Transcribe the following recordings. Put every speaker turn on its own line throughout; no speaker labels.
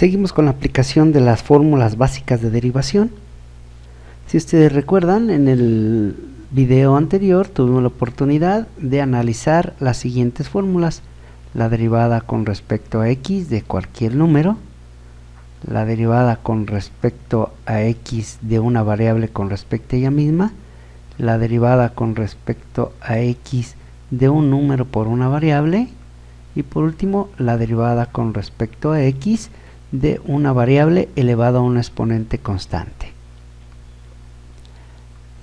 Seguimos con la aplicación de las fórmulas básicas de derivación. Si ustedes recuerdan, en el video anterior tuvimos la oportunidad de analizar las siguientes fórmulas: la derivada con respecto a x de cualquier número, la derivada con respecto a x de una variable con respecto a ella misma, la derivada con respecto a x de un número por una variable, y por último la derivada con respecto a x de una variable elevada a un exponente constante.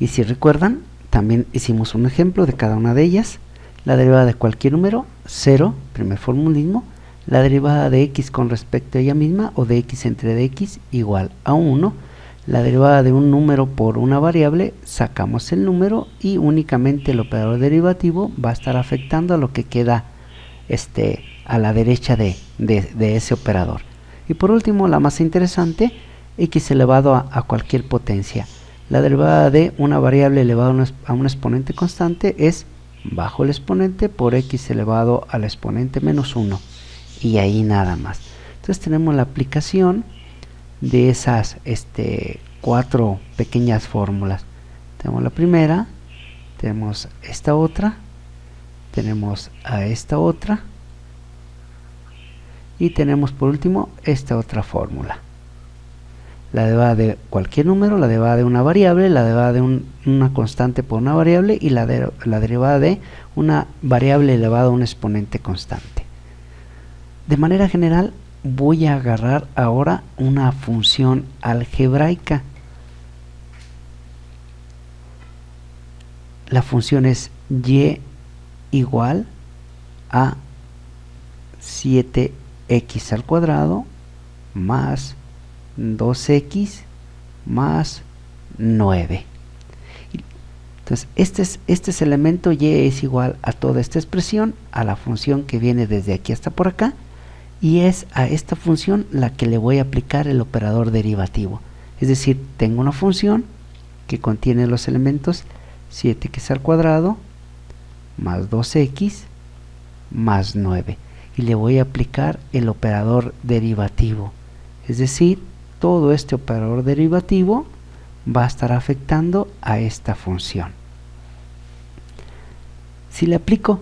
Y si recuerdan, también hicimos un ejemplo de cada una de ellas: la derivada de cualquier número, 0, primer formulismo; la derivada de x con respecto a ella misma o de x entre dx igual a 1; la derivada de un número por una variable, sacamos el número y únicamente el operador derivativo va a estar afectando a lo que queda a la derecha de ese operador. Y por último, la más interesante, x elevado a cualquier potencia. La derivada de una variable elevada a un exponente constante es bajo el exponente por x elevado al exponente menos 1, y ahí nada más. Entonces tenemos la aplicación de esas cuatro pequeñas fórmulas. Tenemos la primera, tenemos esta otra, tenemos a esta otra, y tenemos por último esta otra fórmula: la derivada de cualquier número, la derivada de una variable, la derivada de una constante por una variable, y la derivada de una variable elevada a un exponente constante. De manera general, voy a agarrar ahora una función algebraica. La función es y igual a 7x al cuadrado más 2x más 9. Entonces este es el elemento y es igual a toda esta expresión, a la función que viene desde aquí hasta por acá, y es a esta función la que le voy a aplicar el operador derivativo. Es decir, tengo una función que contiene los elementos 7x al cuadrado más 2x más 9, y le voy a aplicar el operador derivativo. Es decir, todo este operador derivativo va a estar afectando a esta función. Si le aplico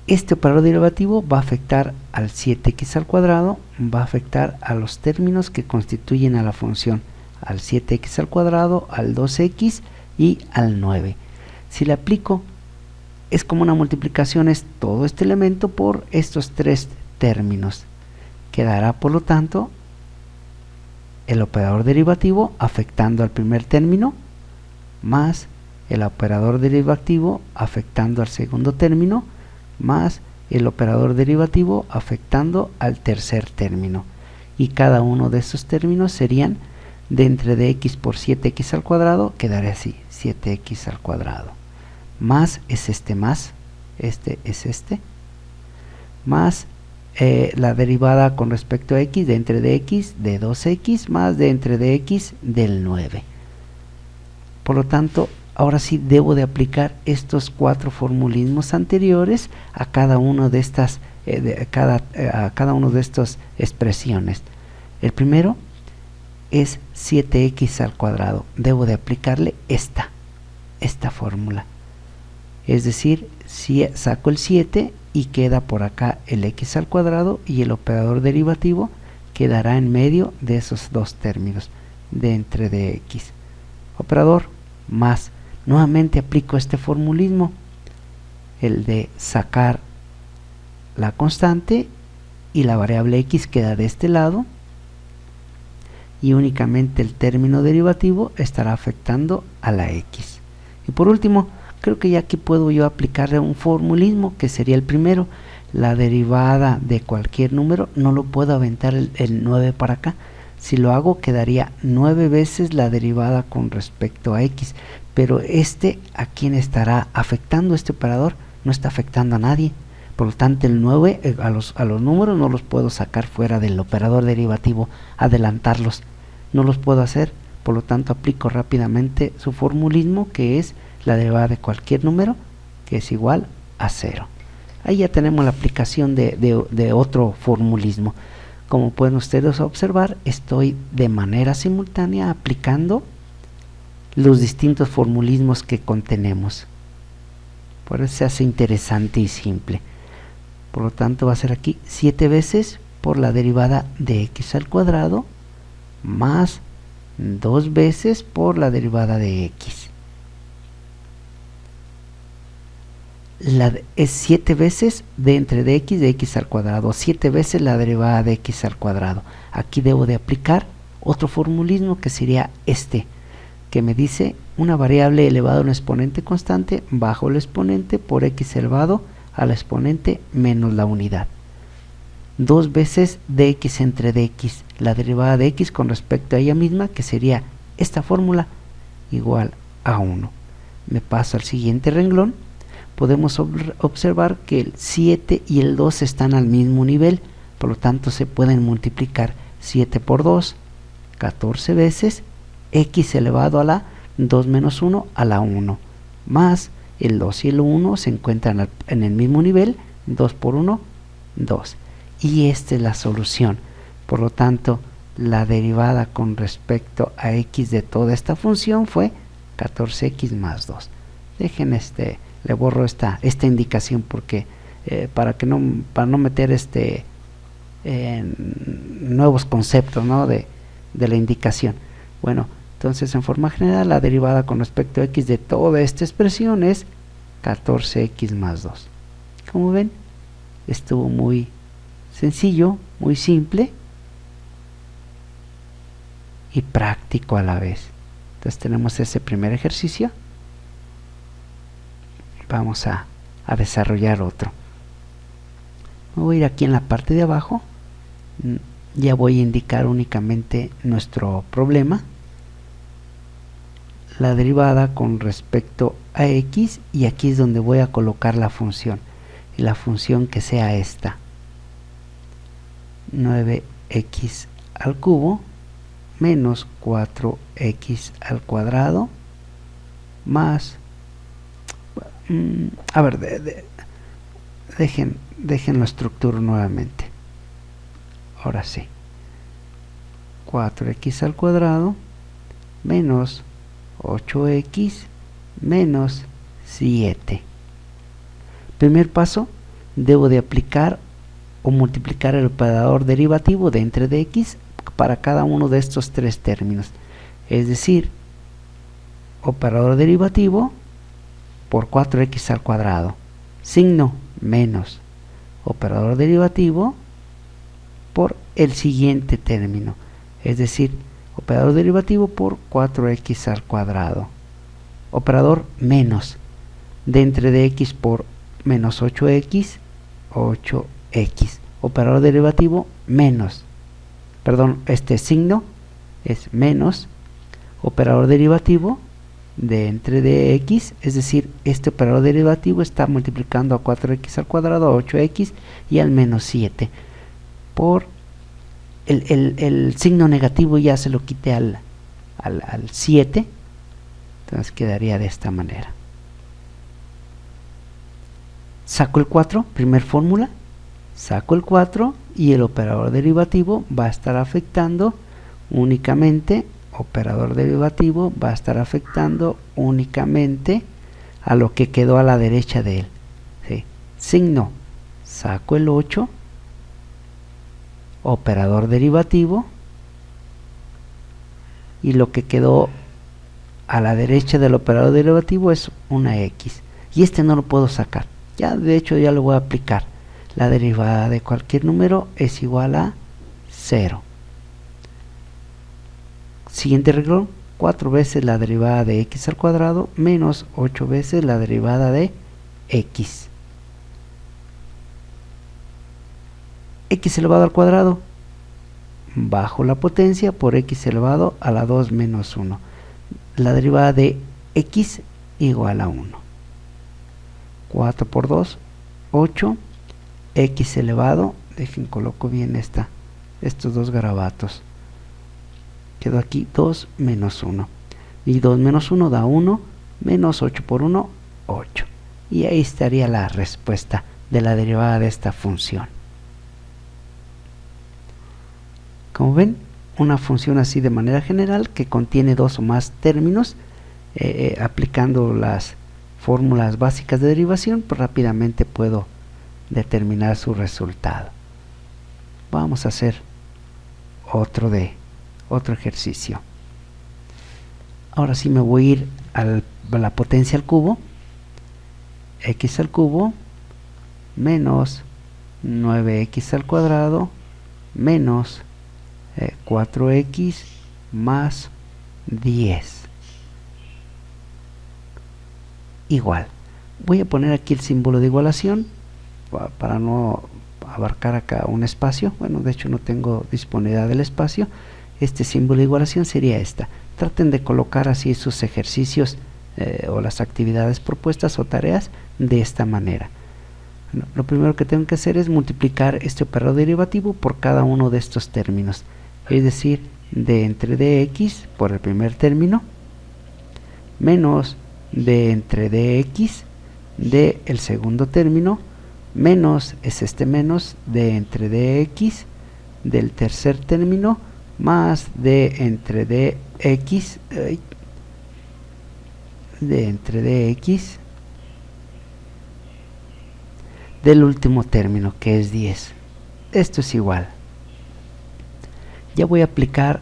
este operador derivativo, va a afectar al 7x al cuadrado, va a afectar a los términos que constituyen a la función, al 7x al cuadrado, al 2x y al 9. Si le aplico, es como una multiplicación, es todo este elemento por estos tres términos. Quedará por lo tanto el operador derivativo afectando al primer término, más el operador derivativo afectando al segundo término, más el operador derivativo afectando al tercer término. Y cada uno de estos términos serían de entre dx por 7x al cuadrado, quedaría así: 7x al cuadrado, más es más más la derivada con respecto a x de entre dx de 2x más de entre dx del 9. Por lo tanto, ahora sí debo de aplicar estos cuatro formulismos anteriores a cada uno de estas expresiones. El primero es 7x al cuadrado. Debo de aplicarle esta fórmula. Es decir, si saco el 7 y queda por acá el x al cuadrado, y el operador derivativo quedará en medio de esos dos términos, de entre dx. Operador más, nuevamente aplico este formulismo, el de sacar la constante, y la variable x queda de este lado, y únicamente el término derivativo estará afectando a la x. Y por último, creo que ya aquí puedo yo aplicarle un formulismo que sería el primero: la derivada de cualquier número. No lo puedo aventar el 9 para acá. Si lo hago, quedaría 9 veces la derivada con respecto a x, pero a quien estará afectando este operador, no está afectando a nadie. Por lo tanto, el 9 a los números no los puedo sacar fuera del operador derivativo, adelantarlos, no los puedo hacer. Por lo tanto, aplico rápidamente su formulismo, que es la derivada de cualquier número, que es igual a 0. Ahí ya tenemos la aplicación de otro formulismo. Como pueden ustedes observar, estoy de manera simultánea aplicando los distintos formulismos que contenemos. Por eso se hace interesante y simple. Por lo tanto va a ser aquí 7 veces por la derivada de x al cuadrado más 2 veces por la derivada de x. Es 7 veces de entre dx de x al cuadrado, 7 veces la derivada de x al cuadrado. Aquí debo de aplicar otro formulismo que sería este, que me dice una variable elevada a un exponente constante bajo el exponente por x elevado al exponente menos la unidad. 2 veces dx entre dx, la derivada de x con respecto a ella misma, que sería esta fórmula, igual a 1. Me paso al siguiente renglón. Podemos observar que el 7 y el 2 están al mismo nivel, por lo tanto se pueden multiplicar 7 por 2, 14 veces, x elevado a la 2 menos 1 a la 1, más el 2 y el 1 se encuentran en el mismo nivel, 2 por 1, 2. Y esta es la solución. Por lo tanto, la derivada con respecto a x de toda esta función fue 14x más 2. Dejen le borro esta indicación porque para no meter nuevos conceptos, ¿no? de la indicación. Bueno, entonces en forma general la derivada con respecto a x de toda esta expresión es 14x más 2. Como ven, estuvo muy sencillo, muy simple y práctico a la vez. Entonces tenemos ese primer ejercicio. Vamos a desarrollar otro. Me voy a ir aquí en la parte de abajo. Ya voy a indicar únicamente nuestro problema, la derivada con respecto a x, y aquí es donde voy a colocar la función, y la función que sea esta: 9x al cubo menos 4x al cuadrado más a ver, dejen la estructura nuevamente. Ahora sí, 4x al cuadrado menos 8x menos 7. Primer paso, debo de aplicar o multiplicar el operador derivativo de entre dx para cada uno de estos tres términos. Es decir, operador derivativo por 4x al cuadrado, signo menos operador derivativo por el siguiente término, es decir, operador derivativo por 4x al cuadrado, operador menos de entre dx por menos 8x, 8x, operador derivativo menos, perdón, este signo es menos operador derivativo de entre dx, es decir, este operador derivativo está multiplicando a 4x al cuadrado, a 8x y al menos 7. Por el signo negativo ya se lo quité al 7, entonces quedaría de esta manera. Saco el 4, primer fórmula, saco el 4 y el operador derivativo va a estar afectando únicamente a lo que quedó a la derecha de él. ¿Sí? Signo, saco el 8, operador derivativo, y lo que quedó a la derecha del operador derivativo es una x, y no lo puedo sacar. Ya de hecho ya lo voy a aplicar. La derivada de cualquier número es igual a 0. Siguiente renglón, 4 veces la derivada de x al cuadrado menos 8 veces la derivada de x. X elevado al cuadrado bajo la potencia por x elevado a la 2 menos 1. La derivada de x igual a 1. 4 por 2, 8. X elevado, coloco bien estos dos garabatos. Quedó aquí 2 menos 1. Y 2 menos 1 da 1, menos 8 por 1, 8. Y ahí estaría la respuesta de la derivada de esta función. Como ven, una función así de manera general que contiene dos o más términos, aplicando las fórmulas básicas de derivación, pues rápidamente puedo determinar su resultado. Vamos a hacer otro ejercicio. Ahora sí me voy a ir a la potencia al cubo. X al cubo menos 9x al cuadrado menos 4x más 10 igual. Voy a poner aquí el símbolo de igualación para no abarcar acá un espacio. Bueno, de hecho no tengo disponibilidad del espacio. Este símbolo de igualación sería esta. Traten de colocar así sus ejercicios o las actividades propuestas o tareas de esta manera. Lo primero que tengo que hacer es multiplicar este operador derivativo por cada uno de estos términos, es decir, d entre dx por el primer término menos d entre dx de el segundo término menos menos d entre dx del tercer término más d entre dx del último término, que es 10. Esto es igual. Ya voy a aplicar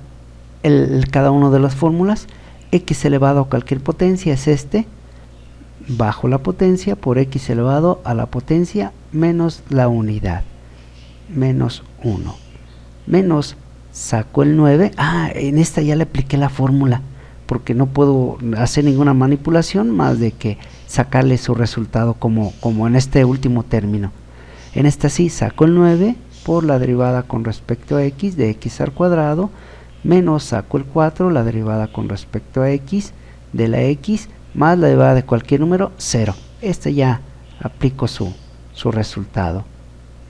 cada una de las fórmulas. X elevado a cualquier potencia es bajo la potencia por x elevado a la potencia menos la unidad, menos 1. Menos, saco el 9. En esta ya le apliqué la fórmula, porque no puedo hacer ninguna manipulación más de que sacarle su resultado como en este último término. En esta sí saco el 9 por la derivada con respecto a x de x al cuadrado menos saco el 4, la derivada con respecto a x de la x más la derivada de cualquier número, 0. Este ya aplico su resultado.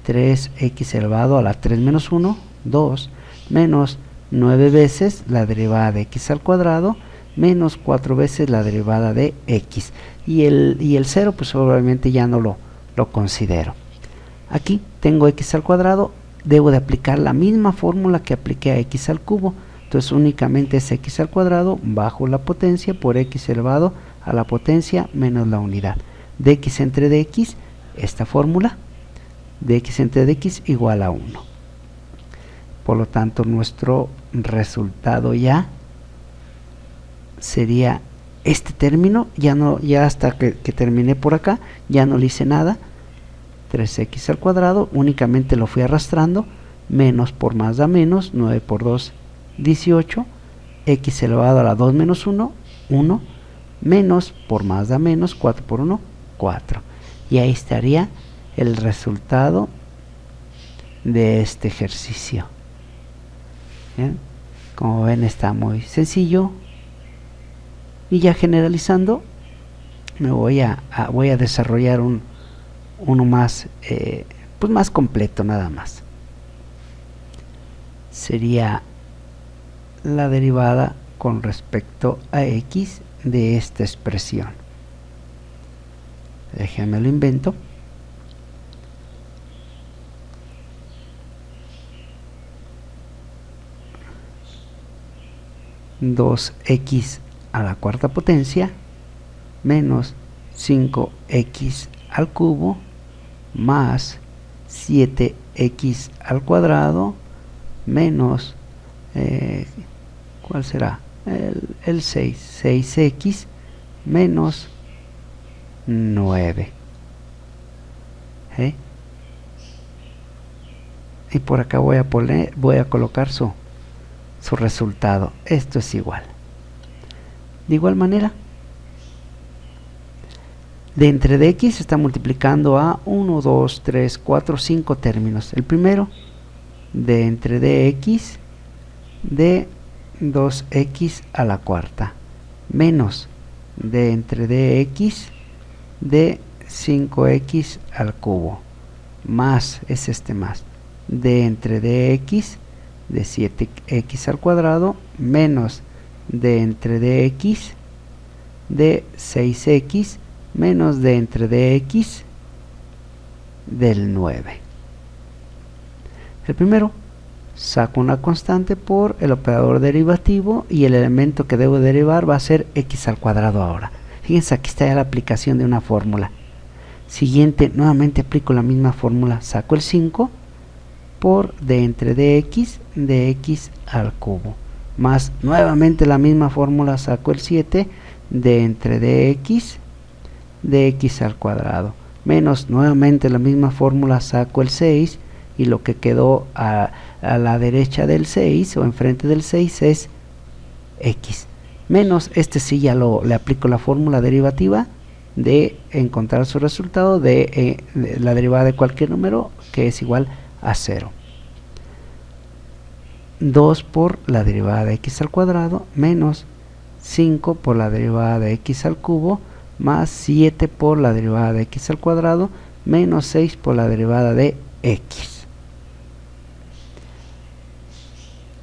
3x elevado a la 3 menos 1, 2, menos 9 veces la derivada de x al cuadrado menos 4 veces la derivada de x. Y el 0 pues obviamente ya no lo considero. Aquí tengo x al cuadrado, debo de aplicar la misma fórmula que apliqué a x al cubo. Entonces únicamente es x al cuadrado bajo la potencia por x elevado a la potencia menos la unidad. Dx entre dx, esta fórmula, dx entre dx igual a 1. Por lo tanto, nuestro resultado ya sería este término. Ya hasta que terminé por acá, ya no le hice nada. 3x al cuadrado, únicamente lo fui arrastrando, menos por más da menos, 9 por 2, 18, x elevado a la 2 menos 1, 1, menos por más da menos, 4 por 1, 4. Y ahí estaría el resultado de este ejercicio. Bien, como ven está muy sencillo. Y ya generalizando, me voy a desarrollar uno más, pues más completo nada más. Sería la derivada con respecto a x de esta expresión. Déjenme lo invento. Dos x a la cuarta potencia menos 5x al cubo más 7x al cuadrado menos ¿cuál será? El 6x menos 9. Y por acá voy a colocar su resultado. Esto es igual. De igual manera, de entre dx se está multiplicando a 1, 2, 3, 4, 5 términos. El primero, de entre dx de 2x a la cuarta menos de entre dx de 5x al cubo más, más, de entre dx de 7x al cuadrado menos de entre dx de 6x menos de entre dx del 9. El primero saco una constante por el operador derivativo y el elemento que debo derivar va a ser x al cuadrado ahora. Fíjense, aquí está ya la aplicación de una fórmula. Siguiente, nuevamente aplico la misma fórmula, saco el 5 por d entre dx al cubo, más nuevamente la misma fórmula, saco el 7 d entre dx al cuadrado, menos nuevamente la misma fórmula, saco el 6 y lo que quedó a la derecha del 6 o enfrente del 6 es x, menos este sí ya le aplico la fórmula derivativa de encontrar su resultado de la derivada de cualquier número, que es igual a 0. 2 por la derivada de x al cuadrado menos 5 por la derivada de x al cubo más 7 por la derivada de x al cuadrado menos 6 por la derivada de x.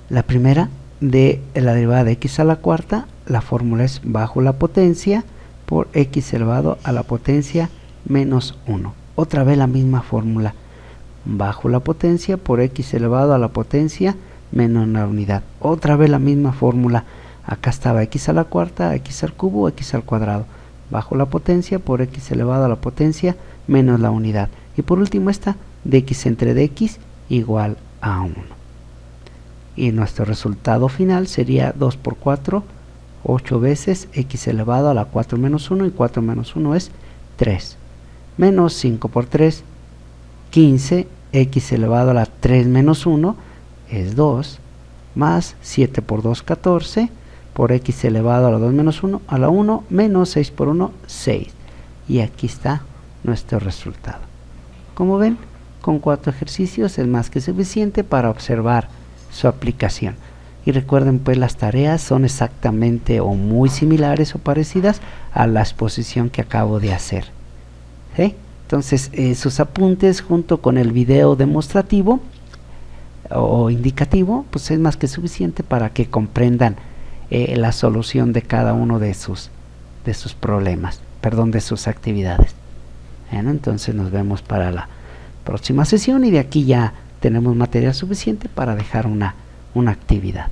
La primera, de la derivada de x a la cuarta, la fórmula es bajo la potencia por x elevado a la potencia menos 1. Otra vez la misma fórmula, bajo la potencia por x elevado a la potencia menos la unidad. Otra vez la misma fórmula, acá estaba x a la cuarta, x al cubo, x al cuadrado, bajo la potencia por x elevado a la potencia menos la unidad. Y por último esta, de x entre dx igual a 1. Y nuestro resultado final sería 2 por 4, 8 veces x elevado a la 4 menos 1, y 4 menos 1 es 3, menos 5 por 3, 15, x elevado a la 3 menos 1 es 2, más 7 por 2, 14, por x elevado a la 2 menos 1, a la 1, menos 6 por 1, 6. Y aquí está nuestro resultado. Como ven, con 4 ejercicios es más que suficiente para observar su aplicación. Y recuerden, pues las tareas son exactamente o muy similares o parecidas a la exposición que acabo de hacer. ¿Sí? Entonces sus apuntes junto con el video demostrativo o indicativo pues es más que suficiente para que comprendan la solución de cada uno de sus problemas, perdón, de sus actividades. Bueno, entonces nos vemos para la próxima sesión y de aquí ya tenemos material suficiente para dejar una actividad.